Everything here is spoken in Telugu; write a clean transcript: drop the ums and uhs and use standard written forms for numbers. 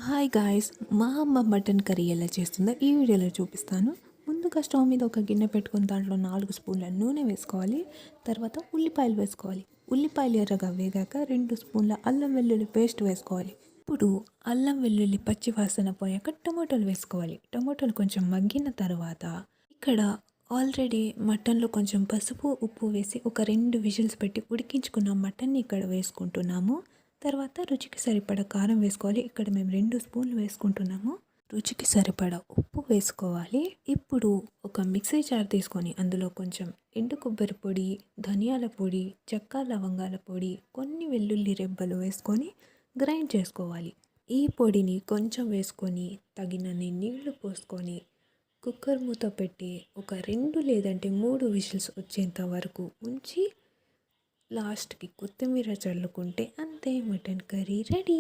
హాయ్ గాయ్స్, మా అమ్మ మటన్ కర్రీ ఎలా చేస్తుందో ఈ వీడియోలో చూపిస్తాను. ముందుగా స్టవ్ మీద ఒక గిన్నె పెట్టుకొని దాంట్లో 4 స్పూన్ల నూనె వేసుకోవాలి. తర్వాత ఉల్లిపాయలు వేసుకోవాలి. ఉల్లిపాయలు ఎర్రగా వేగాక 2 స్పూన్ల అల్లం వెల్లుల్లి పేస్ట్ వేసుకోవాలి. ఇప్పుడు అల్లం వెల్లుల్లి పచ్చి వాసన పోయాక టమాటోలు వేసుకోవాలి. టమాటోలు కొంచెం మగ్గిన తర్వాత ఇక్కడ ఆల్రెడీ మటన్లో కొంచెం పసుపు ఉప్పు వేసి ఒక 2 విజిల్స్ పెట్టి ఉడికించుకున్న మటన్ని ఇక్కడ వేసుకుంటున్నాము. తర్వాత రుచికి సరిపడా కారం వేసుకోవాలి. ఇక్కడ మేము 2 స్పూన్లు వేసుకుంటున్నాము. రుచికి సరిపడా ఉప్పు వేసుకోవాలి. ఇప్పుడు ఒక మిక్సీ జార్ తీసుకొని అందులో కొంచెం ఎండు కొబ్బరి పొడి, ధనియాల పొడి, చెక్క లవంగాల పొడి, కొన్ని వెల్లుల్లి రెబ్బలు వేసుకొని గ్రైండ్ చేసుకోవాలి. ఈ పొడిని కొంచెం వేసుకొని తగినన్ని నీళ్లు పోసుకొని కుక్కర్ మూత పెట్టి ఒక 2 లేదంటే 3 విజిల్స్ వచ్చేంత వరకు ఉంచి లాస్ట్కి కొత్తిమీర చల్లుకుంటే అంతే, మటన్ కర్రీ రెడీ.